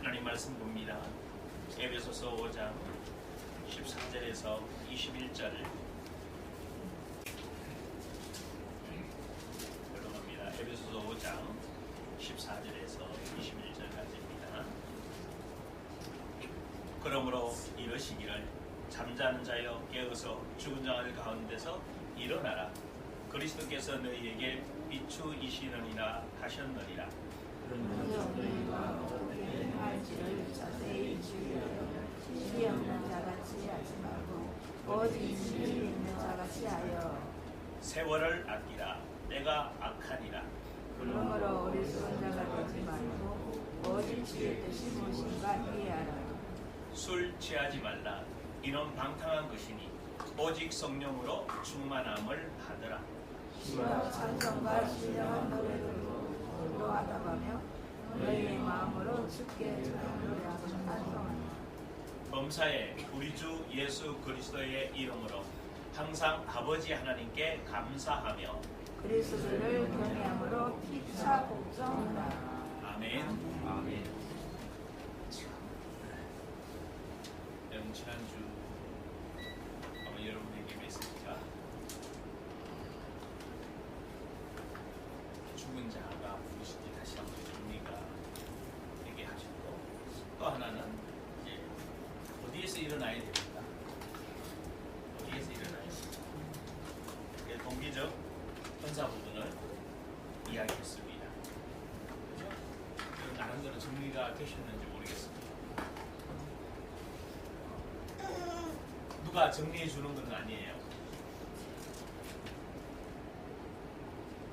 하나님 말씀 봅니다. 에베소서 5장 14절에서 21절 들어갑니다. 에베소서 5장 14절에서 21절까지입니다. 그러므로 이러시기를 잠자는 자여 깨어서 죽은 자들 가운데서 일어나라. 그리스도께서 너희에게 비추이시느니라 하셨느니라. 너희가 어떻게 할지를 자세히 주의하여 시비 없는 자같이 하지 말고 오직 시비 있는 자같이 하여 세월을 아끼라. 때가 악하니라. 그러므로 어리석은 자가 되지 말고 오직 주의 뜻이 무엇인가 이해하라. 술 취하지 말라. 이는 방탕한 것이니 오직 성령으로 충만함을 받으라. 시와 찬송과 신령한 노래들로 노하다가며 너희의 마음으로 주께 노래하고 찬송하라. 범사에 우리 주 예수 그리스도의 이름으로 항상 아버지 하나님께 감사하며 그리스도를 경외함으로 피차 복종하라. 아멘. 아멘. 여러분 지난주 아마 여러분에게 메시지가 죽은 자가 무엇인지 다시 한번 정리가 되게 하시고, 또 하나는 이제 어디에서 일어나야 됩니까? 어디에서 일어나야 됩니까? 동기적 현사 부분을 이야기했습니다. 그렇죠? 나름대로 정리가 되셨는지 모르겠습니다. 누가 정리해 주는 건 아니에요.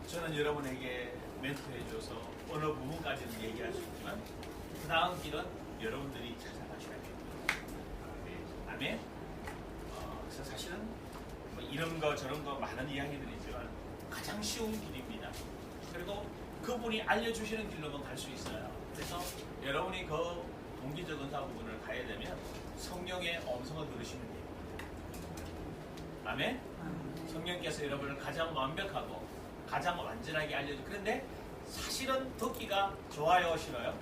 저는 여러분에게 멘토해줘서 어느 부분까지는 얘기할 수 있지만 그 다음 길은 여러분들이 찾아가셔야 됩니다. 아멘. 그래서 사실은 뭐 이런 거 저런 거 많은 이야기들이 있지만 가장 쉬운 길입니다. 그리고 그분이 알려주시는 길로만 갈 수 있어요. 그래서 여러분이 그 동기적 은사 부분을 가야 되면 성령의 음성을 들으시면 됩니다. 아멘. 성령께서 여러분을 가장 완벽하고 가장 완전하게 알려줘. 그런데 사실은 듣기가 좋아요, 싫어요?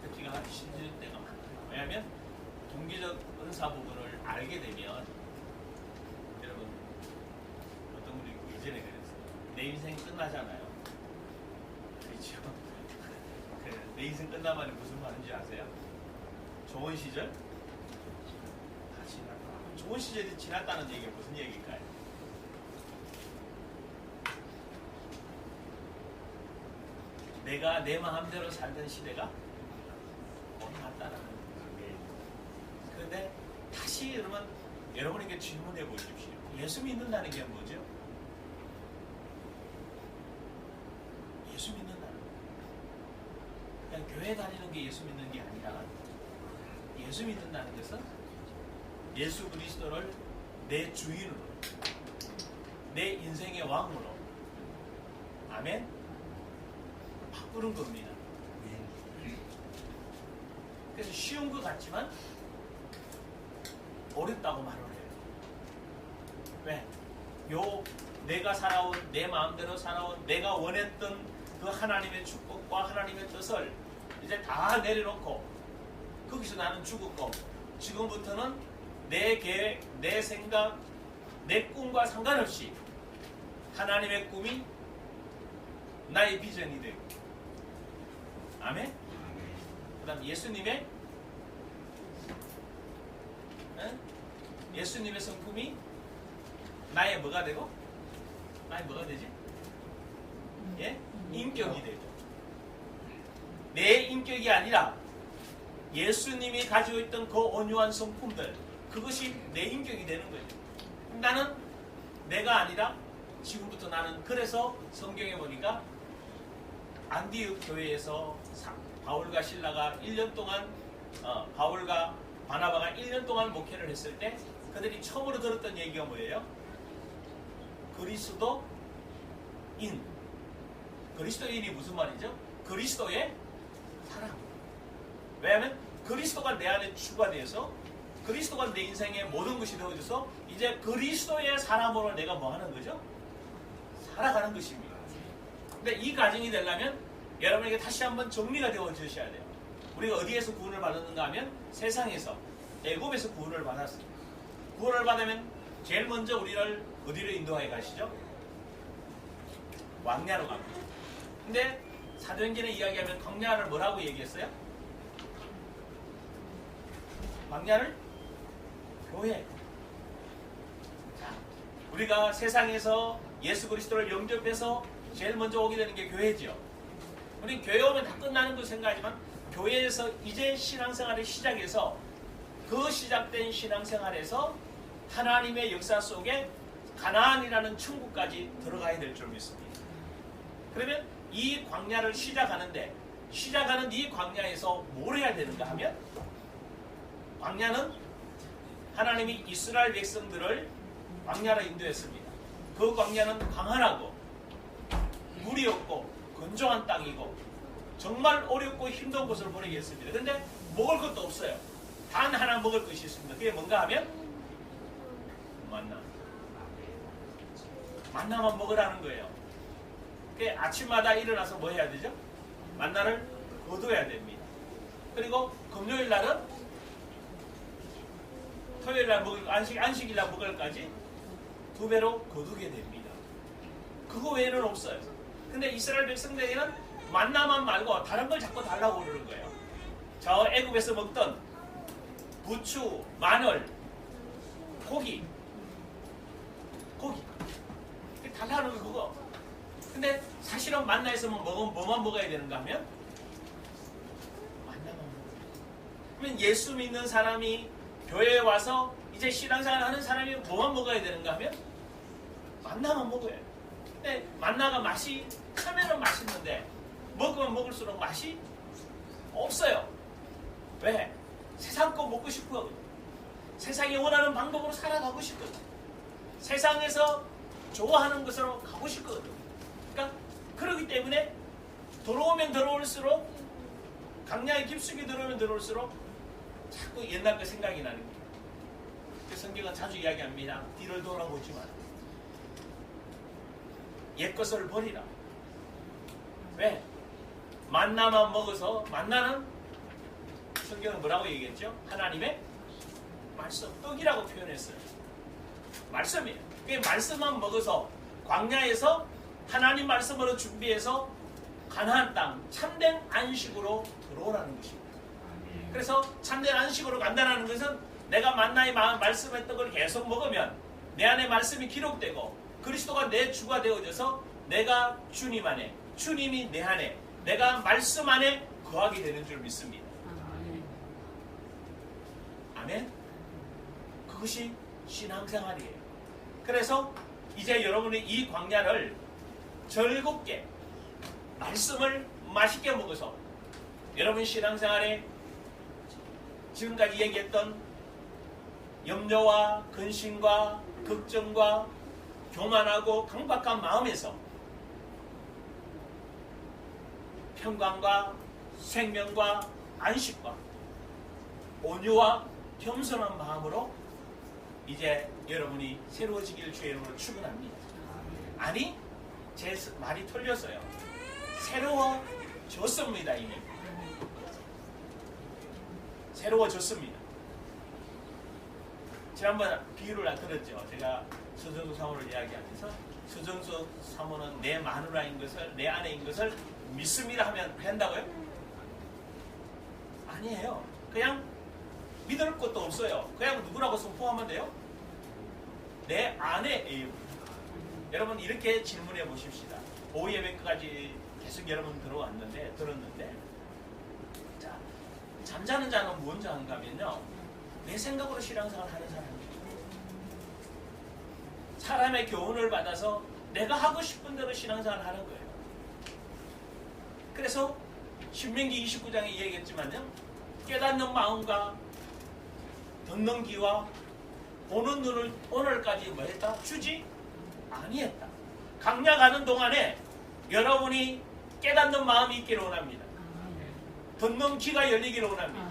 듣기가 싫을 때가 많아요. 왜냐하면 동기적 은사 부분을 알게 되면, 여러분 어떤 분이 예전에 그랬어요. 내 인생 끝나잖아요. 그렇죠? 내 인생 끝나면 무슨 말인지 아세요? 좋은 시절 다 지났다. 좋은 시절이 지났다는 얘기가 무슨 얘기일까요? 내가 내 마음대로 살던 시대가 끝났다는 거예요. 그런데 다시 여러분, 여러분에게 질문해 보십시오. 예수 믿는다는 게 뭐죠? 예수 믿는다는 거. 그냥 교회 다니는 게 예수 믿는 게 아니라, 예수 믿는다는 것은 예수 그리스도를 내 주인으로, 내 인생의 왕으로, 아멘, 바꾸는 겁니다. 그래서 쉬운 것 같지만 어렵다고 말을 해요. 왜? 내가 살아온, 내 마음대로 살아온, 내가 원했던 그 하나님의 축복과 하나님의 뜻을 이제 다 내려놓고 거기서 나는 죽었고, 지금부터는 내 계획, 내 생각, 내 꿈과 상관없이 하나님의 꿈이 나의 비전이 되고, 아멘? 그 다음 예수님의 예수님의 성품이 나의 뭐가 되고, 나의 뭐가 되지? 예? 인격이 되고, 내 인격이 아니라 예수님이 가지고 있던 그 온유한 성품들, 그것이 내 인격이 되는 거예요. 나는 내가 아니라 지금부터 나는, 그래서 성경에 보니까 안디옥 교회에서 바울과 실라가 1년 동안 바울과 바나바가 1년 동안 목회를 했을 때 그들이 처음으로 들었던 얘기가 뭐예요? 그리스도인. 그리스도인이 무슨 말이죠? 그리스도의 사랑. 왜냐하면 그리스도가 내 안에 추가되어서 그리스도가 내 인생의 모든 것이 되어져서 이제 그리스도의 사람으로 내가 뭐 하는 거죠? 살아가는 것입니다. 근데 이 과정이 되려면 여러분에게 다시 한번 정리가 되어주셔야 돼요. 우리가 어디에서 구원을 받았는가 하면 세상에서, 애굽에서 구원을 받았습니다. 구원을 받으면 제일 먼저 우리를 어디로 인도하여 가시죠? 광야로 갑니다. 근데 사도행전에 이야기하면 광야를 뭐라고 얘기했어요? 광야를 교회. 자, 우리가 세상에서 예수 그리스도를 영접해서 제일 먼저 오게 되는 게 교회죠. 우리 교회 오면 다 끝나는 거 생각하지만 교회에서 이제 신앙생활을 시작해서 그 시작된 신앙생활에서 하나님의 역사 속에 가나안이라는 천국까지 들어가야 될 줄 믿습니다. 그러면 이 광야를 시작하는 이 광야에서 뭘 해야 되는가 하면, 광야는 하나님이 이스라엘 백성들을 광야로 인도했습니다. 그 광야는 광활하고 물이 없고 건조한 땅이고 정말 어렵고 힘든 곳을 보내게 했습니다. 그런데 먹을 것도 없어요. 단 하나 먹을 것이 있습니다. 그게 뭔가 하면 만나만 먹으라는 거예요. 그게 아침마다 일어나서 뭐 해야 되죠? 만나를 거둬야 됩니다. 그리고 금요일 날은 토요일 날 먹을 안식일 날 먹을 까지 2배로 거두게 됩니다. 그거 외에는 없어요. 근데 이스라엘 백성들에게는 만나만 말고 다른 걸 자꾸 달라고 그러는 거예요. 저 애굽에서 먹던 부추, 마늘, 고기 달라는 거 그거. 근데 사실은 만나에서 뭐만 먹어야 되는가 하면 만나만 먹어요. 그러면 예수 믿는 사람이 교회에 와서 이제 신앙생활 하는 사람이 뭐만 먹어야 되는가 하면 만나만 먹어야 돼요. 근데 만나가 맛이 처음에는 맛있는데 먹으면 먹을수록 맛이 없어요. 왜? 세상 거 먹고 싶거든. 세상이 원하는 방법으로 살아가고 싶거든. 세상에서 좋아하는 것으로 가고 싶거든. 그러니까 그렇기 때문에 들어오면 들어올수록, 강야에 깊숙이 들어오면 들어올수록 자꾸 옛날 거 생각이 나는 거예요. 그 성경은 자주 이야기합니다. 뒤를 돌아보지 마라. 옛 것을 버리라. 왜? 만나만 먹어서, 만나는 성경은 뭐라고 얘기했죠? 하나님의 말씀, 떡이라고 표현했어요. 말씀이에요. 그 말씀만 먹어서 광야에서 하나님 말씀으로 준비해서 가나안 땅 참된 안식으로 들어오라는 것입니다. 그래서 참된 안식으로 간다는 것은 내가 만나의 말씀의 떡을 계속 먹으면 내 안에 말씀이 기록되고 그리스도가 내 주가 되어져서 내가 주님 안에, 주님이 내 안에, 내가 말씀 안에 거하게 되는 줄 믿습니다. 아멘. 그것이 신앙생활이에요. 그래서 이제 여러분이 이 광야를 즐겁게 말씀을 맛있게 먹어서 여러분 신앙생활에 지금까지 얘기했던 염려와 근심과 걱정과 교만하고 강박한 마음에서 평강과 생명과 안식과 온유와 겸손한 마음으로 이제 여러분이 새로워지길 주의 이름으로 축원합니다. 아니, 제 말이 틀렸어요. 새로워졌습니다. 이미 새로워졌습니다. 지난번 비유를 들었죠. 제가 서정수 사모를 이야기하면서 서정수 사모는 내 마누라인 것을, 내 아내인 것을 믿습니다 하면 된다고요? 아니에요. 그냥 믿을 것도 없어요. 그냥 누구라고 선포하면 돼요? 내 아내예요. 여러분 이렇게 질문해 보십시다. 오후 예배까지 계속 여러분 들었는데 자, 잠자는 자는 뭔 자인가 하면요, 내 생각으로 신앙생활 하는 사람이에요. 사람의 교훈을 받아서 내가 하고 싶은 대로 신앙생활 하는 거예요. 그래서 신명기 29장에 얘기했지만요, 깨닫는 마음과 듣는 귀와 보는 눈을 오늘까지 뭐 했다? 주지 아니했다. 강야 가는 동안에 여러분이 깨닫는 마음이 있기를 원합니다. 듣는 귀가 열리기를 원합니다.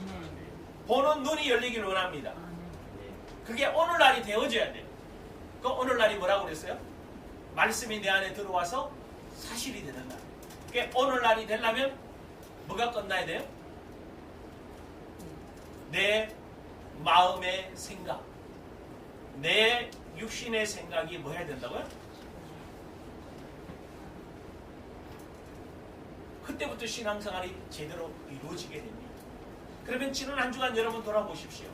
보는 눈이 열리기를 원합니다. 그게 오늘날이 되어져야 돼요. 그 오늘날이 뭐라고 그랬어요? 말씀이 내 안에 들어와서 사실이 되는 날. 그러니까 오늘날이 되려면 뭐가 끝나야 돼요? 내 마음의 생각, 내 육신의 생각이 뭐 해야 된다고요? 그때부터 신앙생활이 제대로 이루어지게 됩니다. 그러면 지난 한 주간 여러분 돌아보십시오.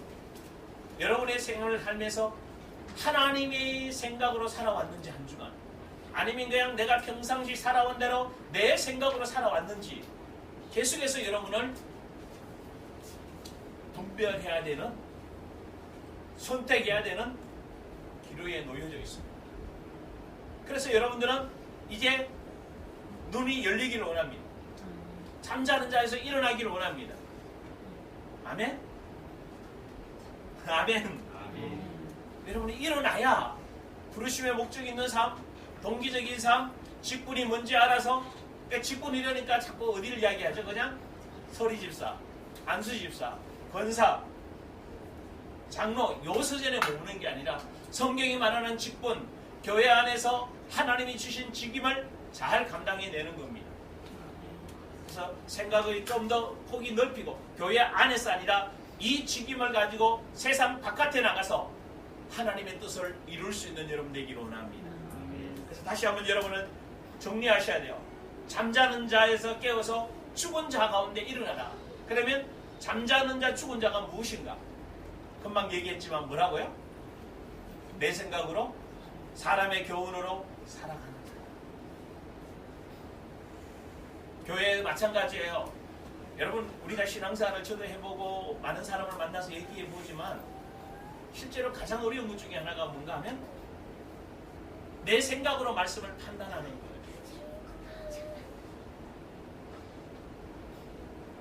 여러분의 생활을 살면서 하나님의 생각으로 살아왔는지 한 주간, 아니면 그냥 내가 평상시 살아온 대로 내 생각으로 살아왔는지 계속해서 여러분을 분별해야 되는, 선택해야 되는 기로에 놓여져 있습니다. 그래서 여러분들은 이제 눈이 열리기를 원합니다. 잠자는 자에서 일어나기를 원합니다. 아멘? 아멘. 여러분이 일어나야 부르심의 목적이 있는 삶, 동기적인 삶, 직분이 뭔지 알아서, 그러니까 직분 이러니까 자꾸 어디를 이야기하죠? 그냥 서리집사, 안수집사, 권사, 장로, 요 서전에 머무는 게 아니라 성경이 말하는 직분, 교회 안에서 하나님이 주신 직임을 잘 감당해내는 겁니다. 그래서 생각을 좀 더 폭이 넓히고 교회 안에서 아니라 이 직임을 가지고 세상 바깥에 나가서 하나님의 뜻을 이룰 수 있는 여러분 되기를 원합니다. 그래서 다시 한번 여러분은 정리하셔야 돼요. 잠자는 자에서 깨어서 죽은 자 가운데 일어나라. 그러면 잠자는 자, 죽은 자가 무엇인가? 금방 얘기했지만 뭐라고요? 내 생각으로, 사람의 교훈으로 살아가는 자. 교회 마찬가지예요. 여러분, 우리가 신앙생활을 저도 해보고 많은 사람을 만나서 얘기해보지만 실제로 가장 어려운 것 중에 하나가 뭔가 하면 내 생각으로 말씀을 판단하는 거예요.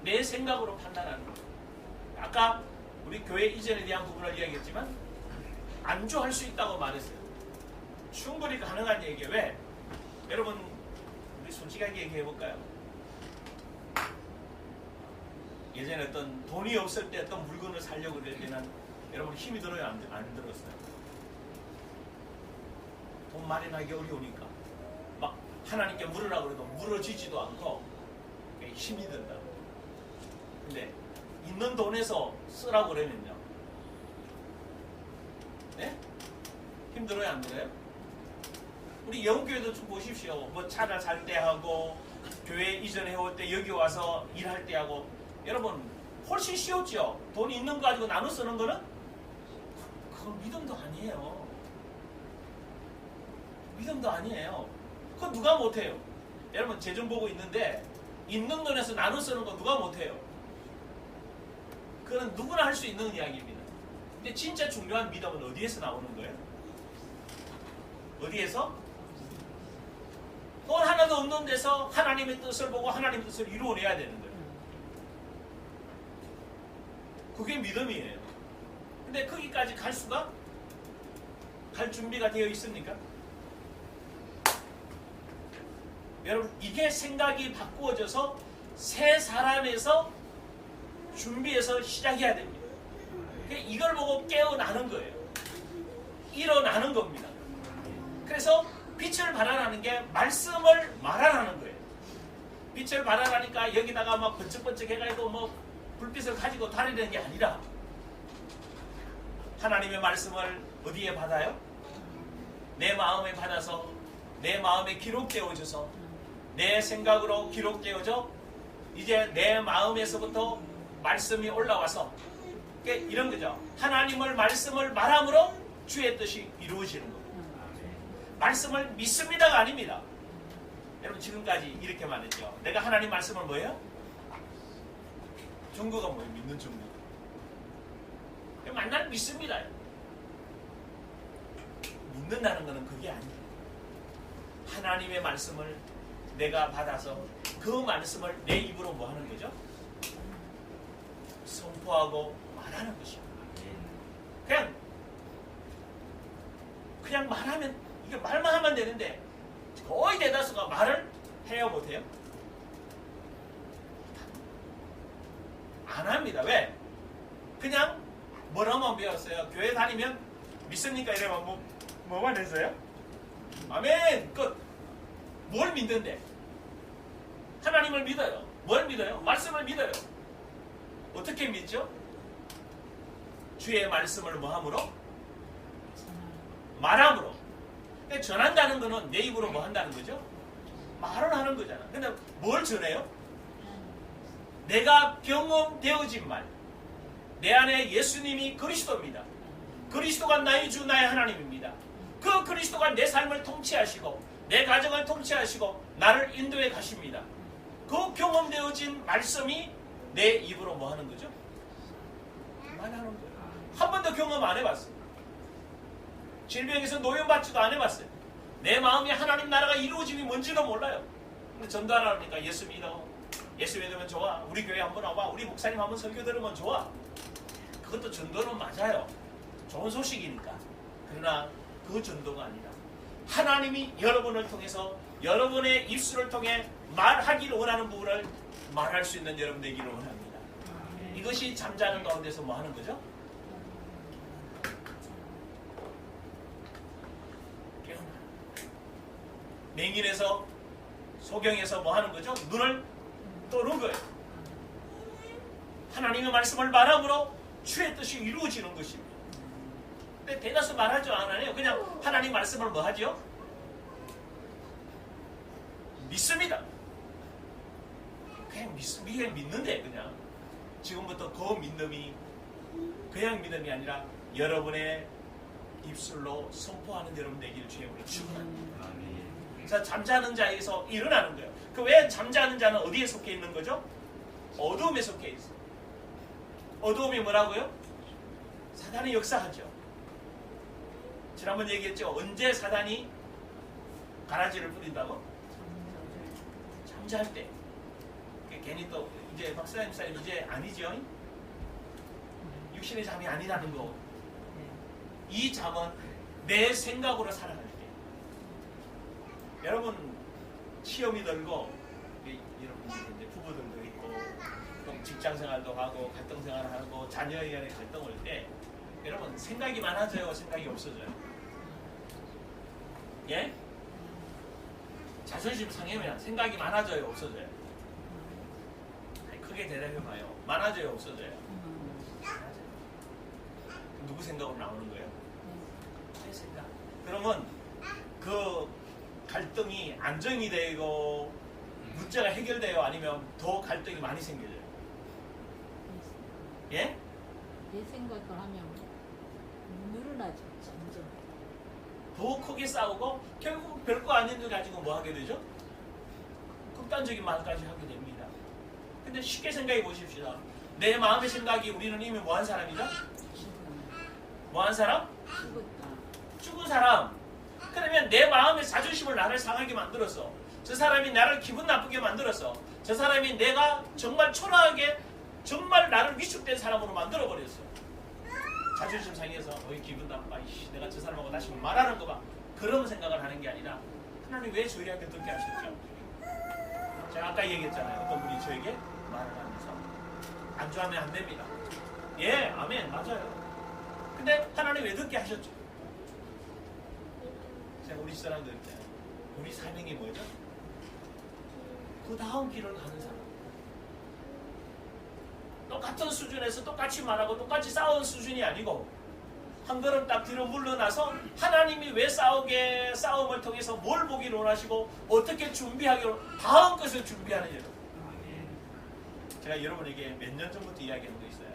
내 생각으로 판단하는 거예요. 아까 우리 교회 이전에 대한 부분을 이야기했지만 안주할 수 있다고 말했어요. 충분히 가능한 얘기예요. 왜? 여러분, 우리 솔직하게 얘기해볼까요? 예전에 어떤 돈이 없을 때 어떤 물건을 사려고 그럴 때는 여러분 힘이 들어요? 안 들었어요? 돈 마련하기 어려우니까 막 하나님께 물으라고 해도 물어지지도 않고 힘이 든다. 근데 있는 돈에서 쓰라고 그러면요, 네? 힘들어요? 안 들어요? 우리 영교회도 좀 보십시오. 뭐 차를 살 때 하고 교회 이전에 해올 때 여기 와서 일할 때 하고, 여러분 훨씬 쉬웠죠? 돈 있는 거 가지고 나눠 쓰는 거는 그건 믿음도 아니에요. 믿음도 아니에요. 그거 누가 못해요? 여러분 제 좀 보고 있는데 있는 돈에서 나눠 쓰는 거 누가 못해요? 그건 누구나 할 수 있는 이야기입니다. 근데 진짜 중요한 믿음은 어디에서 나오는 거예요? 어디에서? 돈 하나도 없는 데서 하나님의 뜻을 보고 하나님의 뜻을 이루어내야 되는 거예요. 그게 믿음이에요. 근데 거기까지 갈 수가? 갈 준비가 되어 있습니까? 여러분, 이게 생각이 바꾸어져서 새 사람에서 준비해서 시작해야 됩니다. 이걸 보고 깨어나는 거예요. 일어나는 겁니다. 그래서 빛을 발하라는 게 말씀을 말하라는 거예요. 빛을 발하라니까 여기다가 막 번쩍번쩍 해가지고 뭐 불빛을 가지고 다니는 게 아니라 하나님의 말씀을 어디에 받아요? 내 마음에 받아서 내 마음에 기록되어져서 내 생각으로 기록되어져 이제 내 마음에서부터 말씀이 올라와서 이런 거죠. 하나님을 말씀을 말함으로 주의 뜻이 이루어지는 겁니다. 말씀을 믿습니다가 아닙니다. 여러분 지금까지 이렇게 말했죠. 내가 하나님 말씀을 뭐예요? 증거가 뭐예요? 믿는 증거. 만날 믿습니다. 믿는다는 것은 그게 아니에요. 하나님의 말씀을 내가 받아서 그 말씀을 내 입으로 뭐 하는 거죠? 선포하고 말하는 것입니다. 그냥 말하면, 이게 말만 하면 되는데 거의 대다수가 말을 해요, 못해요? 안 합니다. 왜? 그냥 뭐라만 배웠어요? 교회 다니면 믿습니까? 이러면 뭐만 했어요? 아멘! 끝! 뭘 믿는데? 하나님을 믿어요. 뭘 믿어요? 말씀을 믿어요. 어떻게 믿죠? 주의 말씀을 뭐함으로? 말함으로. 근데 전한다는 거는 내 입으로 뭐 한다는 거죠? 말을 하는 거잖아. 근데 뭘 전해요? 내가 경험되어진 말. 내 안에 예수님이 그리스도입니다. 그리스도가 나의 주 나의 하나님입니다. 그 그리스도가 내 삶을 통치하시고 내 가정을 통치하시고 나를 인도해 가십니다. 그 경험되어진 말씀이 내 입으로 뭐 하는 거죠? 말하는 거예요. 한 번도 경험 안 해봤어요. 질병에서 노연받지도 안 해봤어요. 내 마음에 하나님 나라가 이루어짐이 뭔지도 몰라요. 근데 전도하라니까 예수 믿어. 예수 믿으면 좋아. 우리 교회 한번 와봐. 우리 목사님 한번 설교 들으면 좋아. 그것도 전도는 맞아요. 좋은 소식이니까. 그러나 그 전도가 아니라 하나님이 여러분을 통해서 여러분의 입술을 통해 말하기를 원하는 부분을 말할 수 있는 여러분 되기를 원합니다. 이것이 잠자는 가운데서 뭐 하는 거죠? 맹인에서 소경에서 뭐 하는 거죠? 눈을 떠는 거예요. 하나님의 말씀을 말함으로 주의 뜻이 이루어지는 것입니다. 근데 대다수 말하지 않아요. 그냥 하나님 말씀을 뭐 하죠? 믿습니다. 그냥 믿는데 그냥 지금부터 그 믿음이 그냥 믿음이 아니라 여러분의 입술로 선포하는 여러분 되기를 주님으로 축원합니다. 자, 잠자는 자에서 일어나는 거예요. 그 왜 잠자는 자는 어디에 속해 있는 거죠? 어두움에 속해 있어요. 어두움이 뭐라고요? 사단이 역사하죠. 지난번 얘기했죠. 언제 사단이 가라지를 뿌린다고? 잠잘 때. 괜히 또 이제 박사님 이제 아니죠? 육신의 잠이 아니라는 거. 이 잠은 내 생각으로 살아갈 때. 여러분 시험이 들고 여러분 이제 부부들도 있고 또 직장생활도 하고 갈등생활을 하고 자녀에 간의 갈등 올 때 여러분 생각이 많아져요? 생각이 없어져요? 예? 자존심 상하면 생각이 많아져요? 없어져요? 크게 대답해봐요. 많아져요? 없어져요? 많아져요. 누구 생각으로 나오는 거예요? 내 생각. 그러면 그 갈등이 안정이 되고 문제가 해결돼요? 아니면 더 갈등이 많이 생겨져요? 예? 내 생각을 하면 늘어나죠. 점점. 더 크게 싸우고 결국 별거 아닌 일 가지고 뭐 하게 되죠? 극단적인 말까지 하게 됩니다. 근데 쉽게 생각해 보십시다. 내 마음의 생각이 우리는 이미 뭐한 사람이죠? 뭐한 사람? 죽은 사람. 그러면 내 마음의 자존심을 나를 상하게 만들어서 저 사람이 나를 기분 나쁘게 만들어서 저 사람이 내가 정말 초라하게 정말 나를 위축된 사람으로 만들어버렸어. 자존심 상해서 어이 기분 나빠. 이씨, 내가 저 사람하고 다시 말하는 거 봐. 그런 생각을 하는 게 아니라 하나님 왜 저희한테 듣게 하셨죠? 제가 아까 얘기했잖아요. 어떤 분이 저에게 말을 하면서 안주하면 안 됩니다. 예, 아멘, 맞아요. 근데 하나님 왜 듣게 하셨죠? 제가 우리 사람들 때 우리 사명이 뭐죠? 그 다음 길을 가는 사람. 똑같은 수준에서 똑같이 말하고 똑같이 싸우는 수준이 아니고 한 걸음 딱 뒤로 물러나서 하나님이 왜 싸움을 통해서 뭘 보기를 원하시고 어떻게 준비하기로 다음 것을 준비하는 여러분. 제가 여러분에게 몇 년 전부터 이야기한 거 있어요.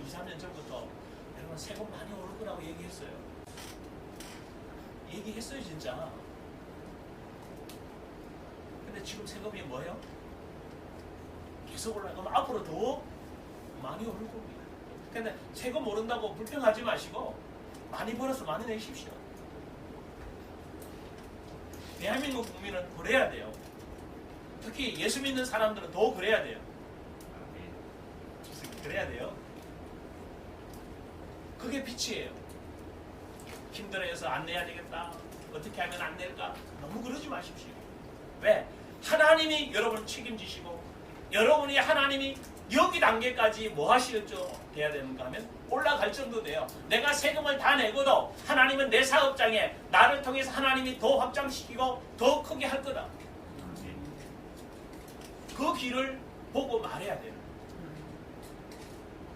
2, 3년 전부터 여러분 세금 많이 오를 거라고 얘기했어요. 얘기했어요 진짜. 근데 지금 세금이 뭐예요? 계속 올라가고 앞으로 더 많이 오를 겁니다. 근데 세금 오른다고 불평하지 마시고 많이 벌어서 많이 내십시오. 대한민국 국민은 그래야 돼요. 특히 예수 믿는 사람들은 더 그래야 돼요. 그래야 돼요. 그게 빛이에요. 힘들어해서 안 내야 되겠다. 어떻게 하면 안 낼까? 너무 그러지 마십시오. 왜? 하나님이 여러분을 책임지시고 여러분이 하나님이 여기 단계까지 뭐 하실죠? 돼야 되는가 하면 올라갈 정도 돼요. 내가 세금을 다 내고도 하나님은 내 사업장에 나를 통해서 하나님이 더 확장시키고 더 크게 할 거다. 그 길을 보고 말해야 돼요.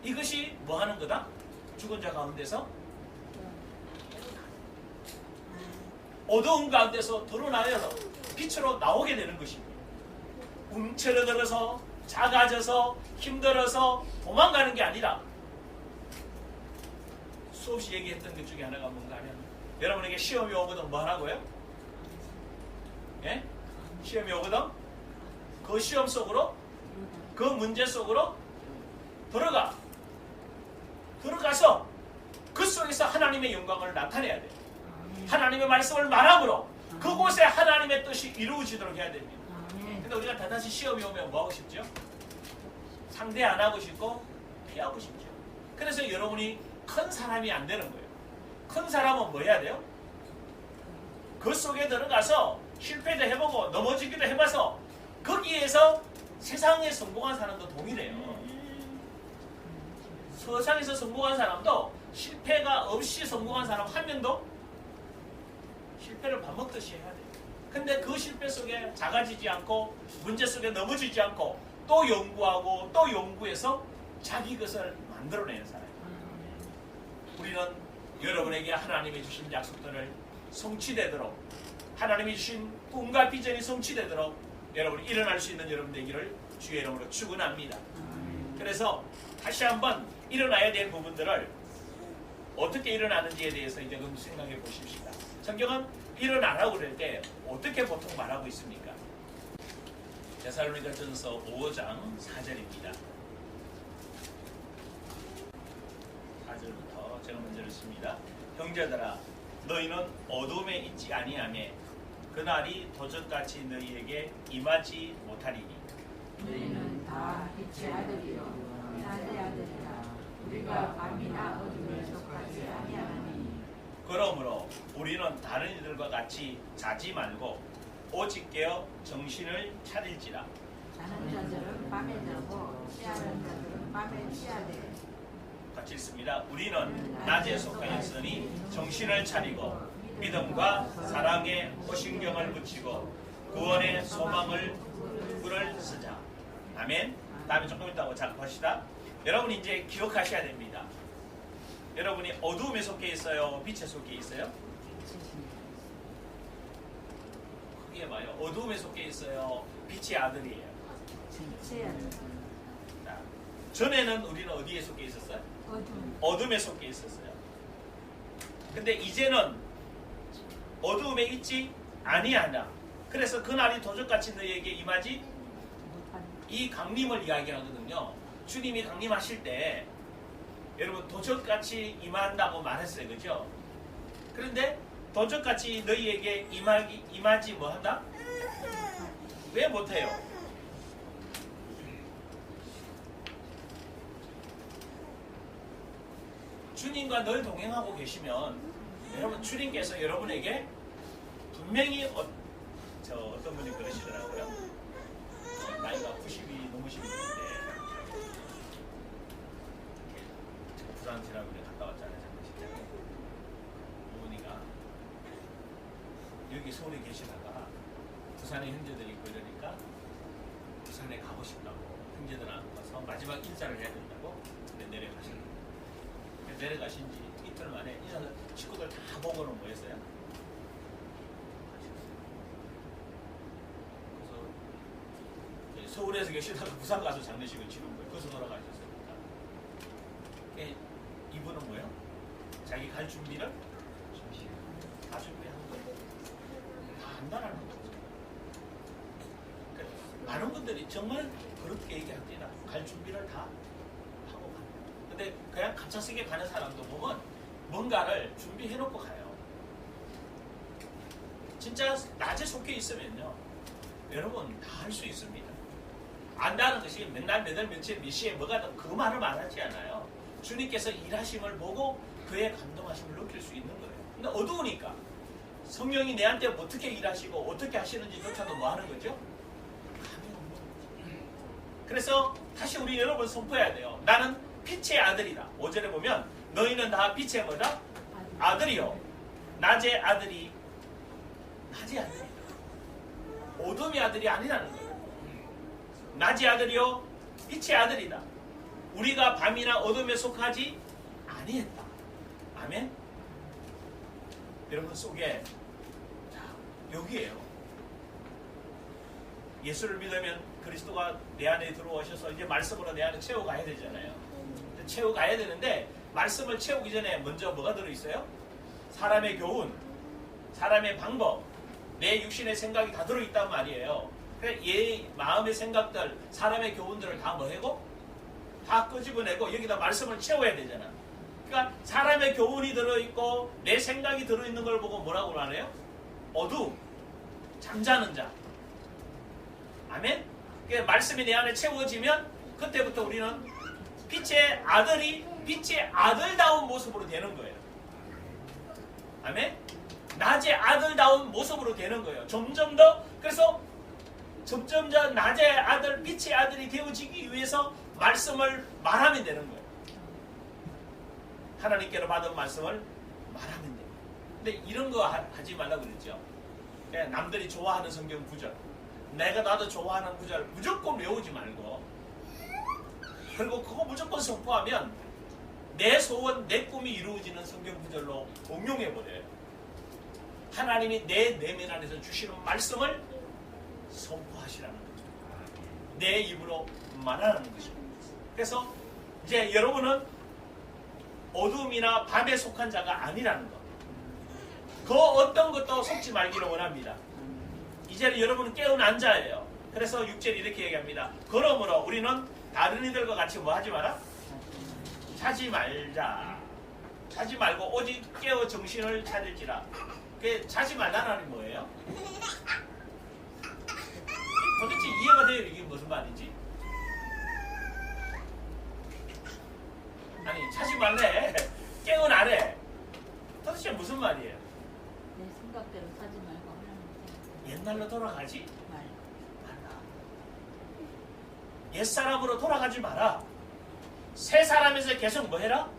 이것이 뭐 하는 거다? 죽은 자 가운데서 어두운 가운데서 드러나서 빛으로 나오게 되는 것입니다. 움츠러들어서 작아져서 힘들어서 도망가는 게 아니라 수없이 얘기했던 것 중에 하나가 뭔가 하면 여러분에게 시험이 오거든 뭐 하라고요? 예? 시험이 오거든 그 시험 속으로 그 문제 속으로 들어가서 그 속에서 하나님의 영광을 나타내야 돼요. 하나님의 말씀을 말함으로 그곳에 하나님의 뜻이 이루어지도록 해야 됩니다. 근데 우리가 다다시 시험이 오면 뭐 하고 싶죠? 상대 안 하고 싶고 피하고 싶죠. 그래서 여러분이 큰 사람이 안 되는 거예요. 큰 사람은 뭐 해야 돼요? 그 속에 들어가서 실패도 해보고 넘어지기도 해봐서 거기에서 세상에 성공한 사람도 동일해요. 세상에서 성공한 사람도 실패가 없이 성공한 사람 한 명도 실패를 밥 먹듯이 해야 돼요. 근데 그 실패 속에 작아지지 않고 문제 속에 넘어지지 않고 또 연구하고 또 연구해서 자기 것을 만들어내는 사람이에요. 우리는 여러분에게 하나님이 주신 약속들을 성취되도록 하나님이 주신 꿈과 비전이 성취되도록 여러분이 일어날 수 있는 여러분 되기를 주의 이름으로 축원합니다. 그래서 다시 한번 일어나야 될 부분들을 어떻게 일어나는지에 대해서 이제 좀 생각해 보십시다. 성경은 일어나라고 그럴 때 어떻게 보통 말하고 있습니까? 데살로니가전서 5장 4절입니다. 4절부터 제가 먼저 읽습니다. 형제들아 너희는 어둠에 있지 아니하며 그날이 도적같이 너희에게 임하지 못하리니 너희는 다 빛의 아들이요 낮의 아들이라 우리가 밤이나 어둠에 속하지 아니하니 그러므로 우리는 다른 이들과 같이 자지 말고 오직 깨어 정신을 차릴지라. 자는 자들은 밤에 자고 취하는 자들은 밤에 취하되 같이 읽습니다. 우리는 낮에 속하였으니 정신을 차리고 믿음과 사랑에 호신경을 붙이고 구원의 소망을 뿔을 쓰자. 아멘. 다음에 조금 있다고 자 봅시다. 여러분 이제 기억하셔야 됩니다. 여러분이 어두움에 속해 있어요? 빛에 속해 있어요? 크게 봐요. 어두움에 속해 있어요? 빛의 아들이에요. 빛의 아들 자, 전에는 우리는 어디에 속해 있었어요? 어둠에 속해 있었어요. 근데 이제는 어두움에 있지 아니하나. 그래서 그날이 도적같이 너희에게 임하지 이 강림을 이야기하거든요. 주님이 강림하실 때 여러분 도적같이 임한다고 말했어요. 그죠? 그런데 도적같이 너희에게 임하지 뭐한다? 왜 못해요? 주님과 늘 동행하고 계시면 여러분 주님께서 여러분에게 분명히 어떤 분이 그러시더라고요. 나이가 90이 넘으신 분인데 부산 지나고 갔다 왔잖아요. 장례식장에 어머니가 여기 서울에 계시다가 부산에 형제들이 있고 이러니까 부산에 가고 싶다고 형제들한테 가서 마지막 인사를 해야 된다고 내려가시는 거예요. 내려가신 지 이틀 만에 식구들 다 보고는 뭐 했어요? 그래서 서울에서 계시다가 부산 가서 장례식을 치른 거예요. 거기서 돌아가셨으니까. 이분은 뭐예요? 자기 갈 준비를 다 준비한 거예요. 다 한다라는 거죠. 그러니까 많은 분들이 정말 그렇게 얘기합니다. 갈 준비를 다 하고 가요. 근데 그냥 갑작스럽게 가는 사람도 보면 뭔가를 준비해놓고 가요. 진짜 낮에 속해 있으면요, 여러분 다 할 수 있습니다. 안다는 것이 맨날 몇월 며칠 몇 시에 뭐가 그 말을 말하지 않아요. 주님께서 일하심을 보고 그의 감동하심을 느낄 수 있는 거예요. 근데 어두우니까 성령이 내한테 어떻게 일하시고 어떻게 하시는지조차도 뭐 하는 거죠? 감이 없는 거죠. 그래서 다시 우리 여러분 선포해야 돼요. 나는 빛의 아들이다. 5절에 보면 너희는 다 빛의 뭐다? 아들이요. 낮의 아들이 낮의 아들이다. 어둠의 아들이 아니라는 거예요. 낮의 아들이요 빛의 아들이다. 우리가 밤이나 어둠에 속하지 아니했다. 아멘. 여러분 속에 자, 여기에요. 예수를 믿으면 그리스도가 내 안에 들어오셔서 이제 말씀으로 내 안에 채워가야 되잖아요. 채워가야 되는데 말씀을 채우기 전에 먼저 뭐가 들어있어요? 사람의 교훈, 사람의 방법, 내 육신의 생각이 다 들어있단 말이에요. 그래서 얘 마음의 생각들, 사람의 교훈들을 다 뭐하고? 다 끄집어내고 여기다 말씀을 채워야 되잖아. 그러니까 사람의 교훈이 들어있고 내 생각이 들어있는 걸 보고 뭐라고 말해요? 어두, 잠자는 자. 아멘? 그러니까 말씀이 내 안에 채워지면 그때부터 우리는 빛의 아들이 빛의 아들다운 모습으로 되는 거예요. 아멘? 낮의 아들다운 모습으로 되는 거예요. 점점 더 그래서 점점 더 낮의 아들, 빛의 아들이 되어지기 위해서 말씀을 말하면 되는 거예요. 하나님께로 받은 말씀을 말하면 돼요. 근데 이런 거 하지 말라고 그랬죠. 남들이 좋아하는 성경 구절, 내가 나도 좋아하는 구절 무조건 외우지 말고, 그리고 그거 무조건 선포하면 내 소원, 내 꿈이 이루어지는 성경 구절로 응용해버려요. 하나님이 내 내면 안에서 주시는 말씀을 선포하시라는 거죠. 내 입으로 말하는 것입니다. 그래서 이제 여러분은 어둠이나 밤에 속한 자가 아니라는 것. 그 어떤 것도 속지 말기를 원합니다. 이제는 여러분은 깨어난 자예요. 그래서 6절이 이렇게 얘기합니다. 그러므로 우리는 다른 이들과 같이 뭐 하지 마라? 자지 말자. 자지 말고 오직 깨어 정신을 차릴지라. 그 자지 말라는 말이 뭐예요? 도대체 이해가 돼요? 이게 무슨 말인지? 아니 자지 말래. 깨어나래. 도대체 무슨 말이에요? 내 생각대로 사지 말고 하나님 생각 옛날로 돌아가지 말고. 말라. 옛사람으로 돌아가지 마라. 새 사람에서 계속 뭐 해라?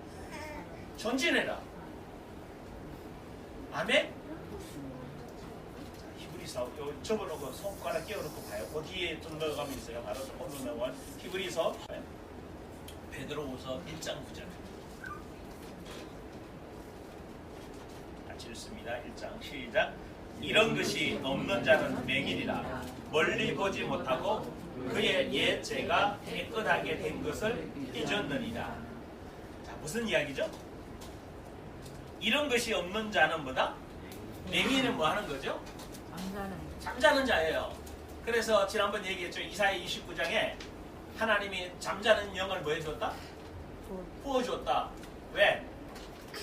전진해라. 아멘? 히브리서 접어놓고 손가락 끼워놓고 봐요. 그 뒤에 좀 넣어가면 있어요. 바로 오늘 나온 히브리서 베드로후서 1장 9절 같이 읽습니다. 1장 시작. 이런 것이 없는 자는 맹인이라 멀리 보지 못하고 그의 옛 죄가 깨끗하게 된 것을 잊었느니라. 자, 무슨 이야기죠? 이런 것이 없는 자는 뭐다? 맹인은 뭐 하는 거죠? 잠자는 자예요. 그래서 지난번 얘기했죠. 이사야 29장에 하나님이 잠자는 영을 뭐 해줬다? 부어줬다. 왜?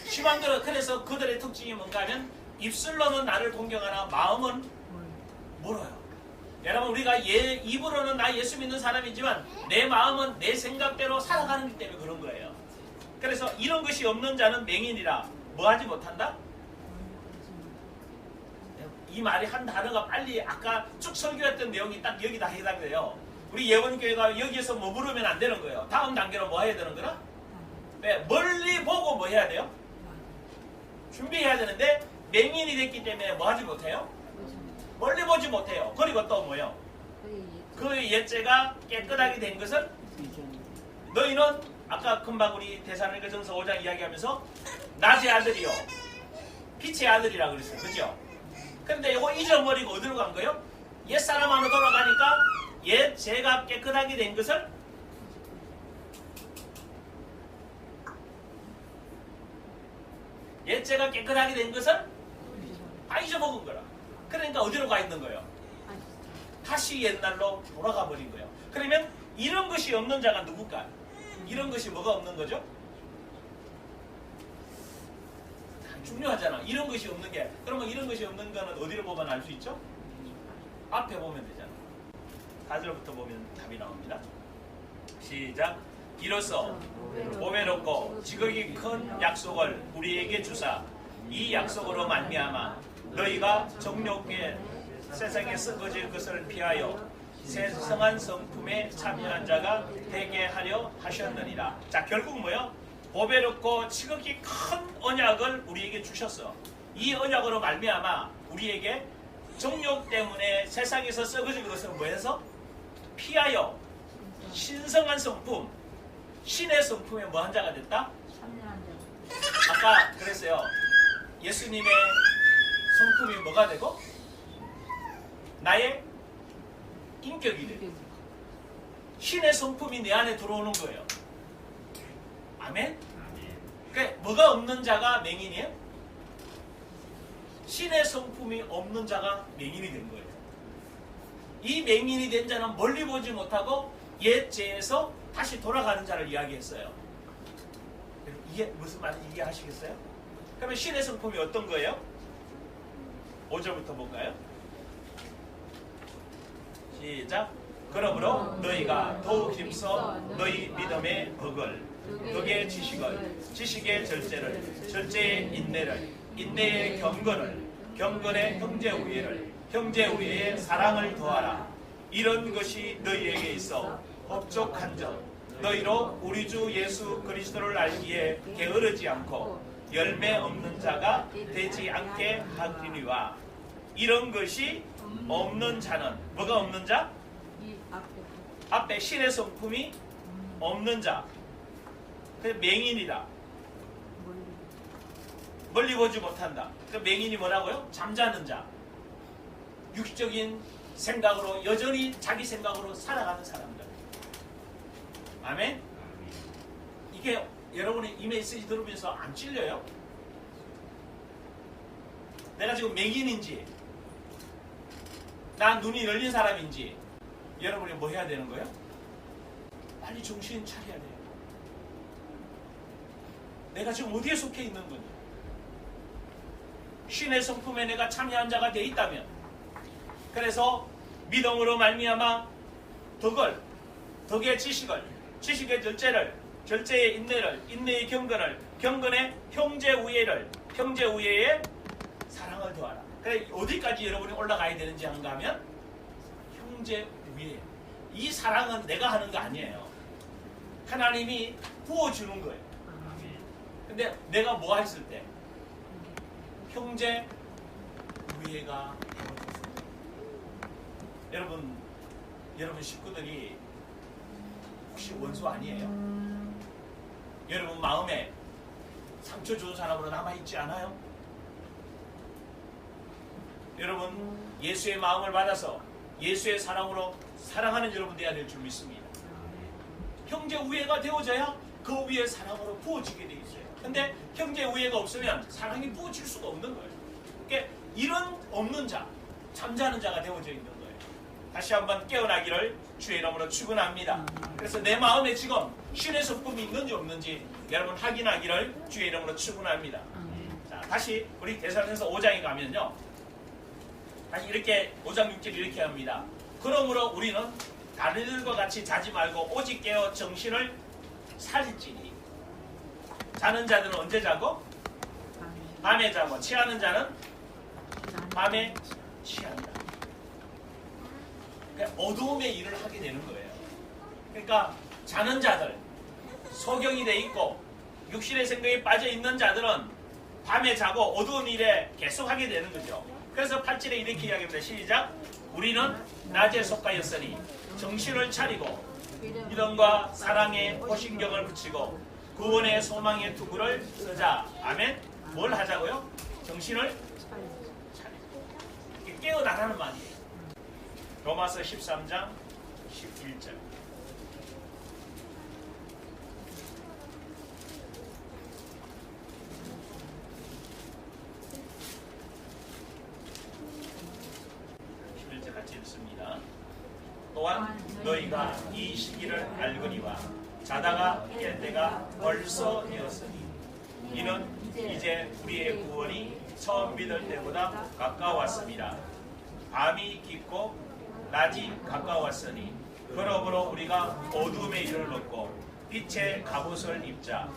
시방들은 그래서 그들의 특징이 뭔가 하면 입술로는 나를 공경하나 마음은 멀어요. 여러분 우리가 입으로는 나 예수 믿는 사람이지만 내 마음은 내 생각대로 살아가는 때문에 그런 거예요. 그래서 이런 것이 없는 자는 맹인이라 뭐 하지 못한다? 이 말이 한 단어가 빨리 아까 쭉 설교했던 내용이 딱 여기다 해당돼요. 우리 예원교회가 여기에서 머무르면 안 되는 거예요. 다음 단계로 뭐 해야 되는 거라? 네, 멀리 보고 뭐 해야 돼요? 준비해야 되는데 맹인이 됐기 때문에 뭐 하지 못해요? 멀리 보지 못해요. 그리고 또 뭐요? 그 옛죄가 깨끗하게 된 것을 너희는 아까 금방 우리 데살로니가전서 5장 이야기하면서 낮의 아들이요 빛의 아들이라고 그랬어요. 그죠? 근데 이거 잊어버리고 어디로 간 거예요? 옛사람 안으로 돌아가니까 옛죄가 깨끗하게 된 것을 옛죄가 깨끗하게 된 것을 다 잊어먹은 거라. 그러니까 어디로 가 있는 거예요? 다시 옛날로 돌아가 버린 거예요. 그러면 이런 것이 없는 자가 누굴까? 이런 것이 뭐가 없는 거죠? 중요하잖아. 이런 것이 없는 게. 그러면 이런 것이 없는 거는 어디로 보면 알 수 있죠? 앞에 보면 되잖아. 4절부터 보면 답이 나옵니다. 시작. 이로써 보배롭고 지극히 큰 약속을 우리에게 주사 이 약속으로 말미암아 너희가 정욕에 세상에 썩어질 것을 피하여 세성한 성품에 참여한 자가 되게 하려 하셨느니라. 자, 결국 뭐요? 보배롭고 지극히 큰 언약을 우리에게 주셨어. 이 언약으로 말미암아 우리에게 정욕 때문에 세상에서 썩어질 것을 뭐해서? 피하여 신성한 성품, 신의 성품에 뭐한 자가 됐다? 참여한 자. 아까 그랬어요. 예수님의 성품이 뭐가 되고? 나의 인격이 되고 신의 성품이 내 안에 들어오는 거예요. 아멘? 그러니까 뭐가 없는 자가 맹인이에요? 신의 성품이 없는 자가 맹인이 된 거예요. 이 맹인이 된 자는 멀리 보지 못하고 옛 죄에서 다시 돌아가는 자를 이야기했어요. 이게 무슨 말인지 이해하시겠어요? 그러면 신의 성품이 어떤 거예요? 5절부터 볼까요? 시작. 그러므로 너희가 더욱 힘써 너희 믿음의 덕의 지식의 절제를, 절제의 인내를, 인내의 경건의 형제 우애의 사랑을 더하라. 이런 것이 너희에게 있어 법족한 점 너희로 우리 주 예수 그리스도를 알기에 게으르지 않고 열매 없는 자가 되지 않게 하기니와. 이런 것이 없는 자는 뭐가 없는 자? 이 앞에 신의 성품이 없는 자. 그 맹인이다. 멀리 보지 못한다. 그 맹인이 뭐라고요? 잠자는 자. 육적인 생각으로 여전히 자기 생각으로 살아가는 사람들. 아멘? 이게 여러분이 이 메시지 들으면서 안 찔려요? 내가 지금 맹인인지 나 눈이 열린 사람인지 여러분이 뭐 해야 되는 거예요? 빨리 정신 차려야 돼요. 내가 지금 어디에 속해 있는 건지. 신의 성품에 내가 참여한 자가 되어 있다면, 그래서 믿음으로 말미암아 덕의 지식의 절제를, 절제의 인내를, 인내의 경건의 형제 우애의 사랑을 더하라. 그래 어디까지 여러분이 올라가야 되는지 한가 하면 형제 우애. 이 사랑은 내가 하는 거 아니에요. 하나님이 부어주는 거예요. 근데 내가 뭐 했을 때 형제 우애가 여러분 식구들이 혹시 원수 아니에요? 여러분 마음에 상처 준 사람으로 남아있지 않아요? 여러분 예수의 마음을 받아서 예수의 사랑으로 사랑하는 여러분 되어야 될 줄 믿습니다. 형제 우애가 되어져야 그 위에 사랑으로 부어지게 되어 있어요. 근데 형제 우애가 없으면 사랑이 부어질 수가 없는 거예요. 그러니까 이런 없는 자, 잠자는 자가 되어져 있는 거예요. 다시 한번 깨어나기를 주의 이름으로 축원합니다. 그래서 내 마음에 지금 신의 성품이 있는지 없는지 여러분 확인하기를 주의 이름으로 축원합니다. 자, 다시 우리 데살로니가서 5장에 가면요. 다시 이렇게 5장 6절 이렇게 합니다. 그러므로 우리는 다른 이들과 같이 자지 말고 오직 깨어 정신을 살릴지니. 자는 자들은 언제 자고? 밤에 자고, 취하는 자는 밤에 취한다. 그러니까 어두움의 일을 하게 되는 거예요. 그러니까 자는 자들, 소경이 돼 있고 육신의 생각에 빠져 있는 자들은 밤에 자고 어두운 일에 계속 하게 되는 거죠. 그래서 8절에 이렇게 이야기합니다. 시작. 우리는 낮에 속하였으니 정신을 차리고 믿음과 사랑에 호신경을 붙이고 구원의 소망의 투구를 쓰자. 아멘. 뭘 하자고요? 정신을 차리고 깨어나라는 말이에요. 로마서 13장 11절. 같이 읽습니다. 또한 너희가 이 시기를 알거니와 자다가 깰 때가 벌써 되었으니 이는 이제 우리의 구원이 처음 믿을 때보다 가까웠습니다. 밤이 깊고 낮이 가까웠으니 그러므로 우리가 어두움의 일을 얻고 빛의 갑옷을 입자.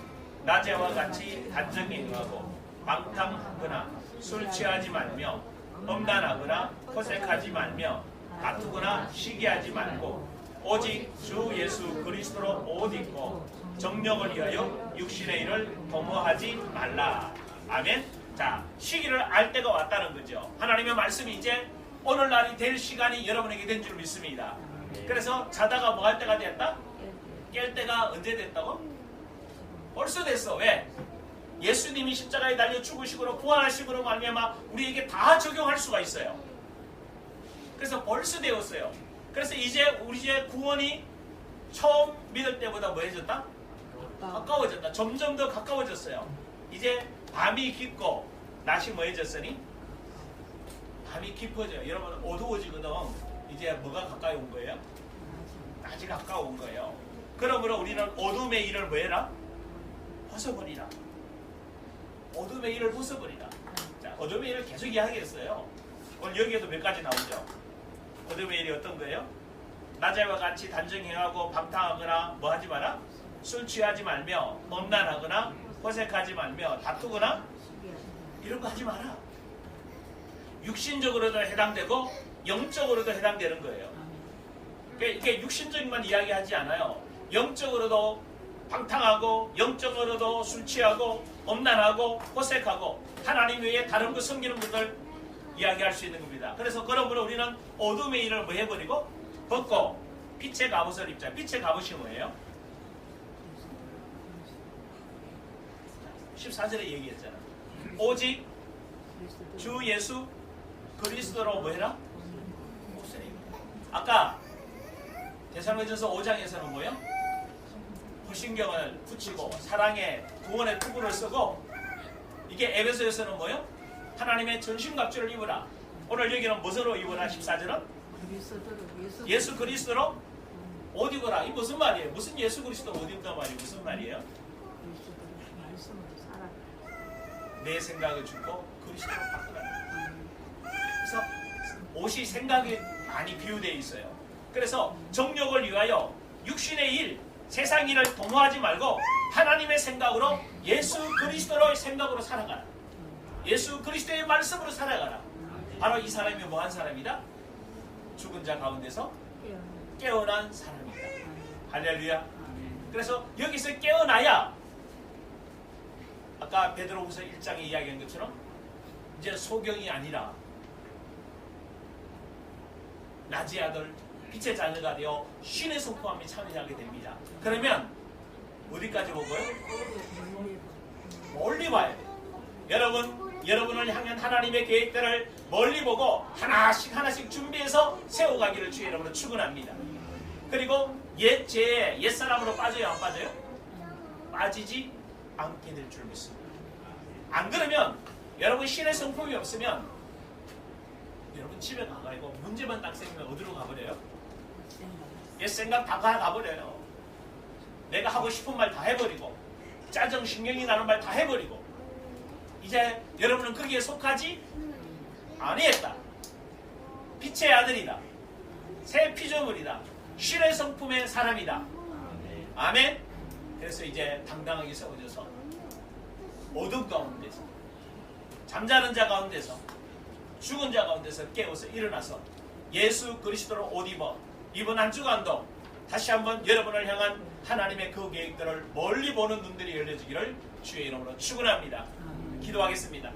낮에와 같이 단정히 행하고 방탕하거나 술 취하지 말며 음란하거나 허색하지 말며 다투거나 시기하지 말고 오직 주 예수 그리스도로 옷 입고 정력을 위하여 육신의 일을 도모하지 말라. 아멘. 자, 시기를 알 때가 왔다는 거죠. 하나님의 말씀이 이제 오늘날이 될 시간이 여러분에게 된 줄 믿습니다. 그래서 자다가 뭐 할 때가 되었다? 때가 언제 됐다고? 벌써 됐어. 왜? 예수님이 십자가에 달려 죽으시고 부활하시고 말미암아 우리에게 다 적용할 수가 있어요. 그래서 벌써 되었어요. 그래서 이제 우리의 구원이 처음 믿을 때보다 뭐해졌다? 가까워졌다. 점점 더 가까워졌어요. 이제 밤이 깊고 낮이 뭐해졌으니? 밤이 깊어져요. 여러분 어두워지거든. 이제 뭐가 가까이 온 거예요? 낮이 가까워 온 거예요. 그러므로 우리는 어둠의 일을 뭐해라? 벗어버리라. 어둠의 일을 벗어버리라. 자, 어둠의 일을 계속 이야기했어요. 오늘 여기에도 몇 가지 나오죠. 어둠의 일이 어떤 거예요? 낮에와 같이 단정행하고 방탕하거나 뭐 하지 마라? 술 취하지 말며 음란하거나 호색하지 말며 다투거나 이런 거 하지 마라. 육신적으로도 해당되고 영적으로도 해당되는 거예요. 이게 육신적인만 이야기하지 않아요. 영적으로도 방탕하고 영적으로도 술 취하고 음란하고 호색하고 하나님 외에 다른 거 섬기는 분들 이야기할 수 있는 겁니다. 그래서 그러므로 우리는 어둠의 일을 뭐 해버리고 벗고 빛의 갑옷을 입자. 빛의 갑옷이 뭐예요? 14절에 얘기했잖아. 오직 주 예수 그리스도로 뭐 해라? 옷을 입는다. 아까 데살로니가전서 5장에서는 뭐예요? 불신경을 붙이고 사랑의 구원의 투구를 쓰고, 이게 에베소에서는 뭐예요? 하나님의 전신갑주를 입으라. 오늘 여기는 무엇으로 입으라? 14절은 예수 그리스도로 옷 입으라. 이 무슨 말이에요? 무슨 예수 그리스도 옷 입는단 말이에요? 무슨 말이에요? 내 생각을 주고 그리스도로 바꾸라. 그래서 옷이 생각이 많이 비유되어 있어요. 그래서 정욕을 위하여 육신의 일, 세상 일을 도모하지 말고 하나님의 생각으로 예수 그리스도의 생각으로 살아가라. 예수 그리스도의 말씀으로 살아가라. 바로 이 사람이 뭐한 사람이다? 죽은 자 가운데서 깨어난 사람이다. 할렐루야. 그래서 여기서 깨어나야 아까 베드로후서 1장에 이야기한 것처럼 이제 소경이 아니라 낮의 아들 빛의 자녀가 되어 신의 성품함에 참여하게 됩니다. 그러면 어디까지 보고요? 멀리 봐야 돼요. 여러분을 향한 하나님의 계획들을 멀리 보고 하나씩 준비해서 세워가기를 주의 이름으로 축원합니다. 그리고 옛 죄에 옛사람으로 빠져요? 안 빠져요? 빠지지 않게 될 줄 믿습니다. 안 그러면 여러분 신의 성품이 없으면 여러분 집에 가가지고 문제만 딱 생기면 어디로 가버려요? 옛 생각 다 가버려요. 내가 하고 싶은 말 다 해버리고 짜증 신경이 나는 말 다 해버리고 이제 여러분은 거기에 속하지 아니했다. 빛의 아들이다. 새 피조물이다. 신의 성품의 사람이다. 아멘. 그래서 이제 당당하게 세워져서 어둠 가운데서 잠자는 자 가운데서 죽은 자 가운데서 깨어서 일어나서 예수 그리스도로 옷 입어 이번 한 주간도 다시 한번 여러분을 향한 하나님의 그 계획들을 멀리 보는 눈들이 열려지기를 주의 이름으로 축원합니다. 기도하겠습니다.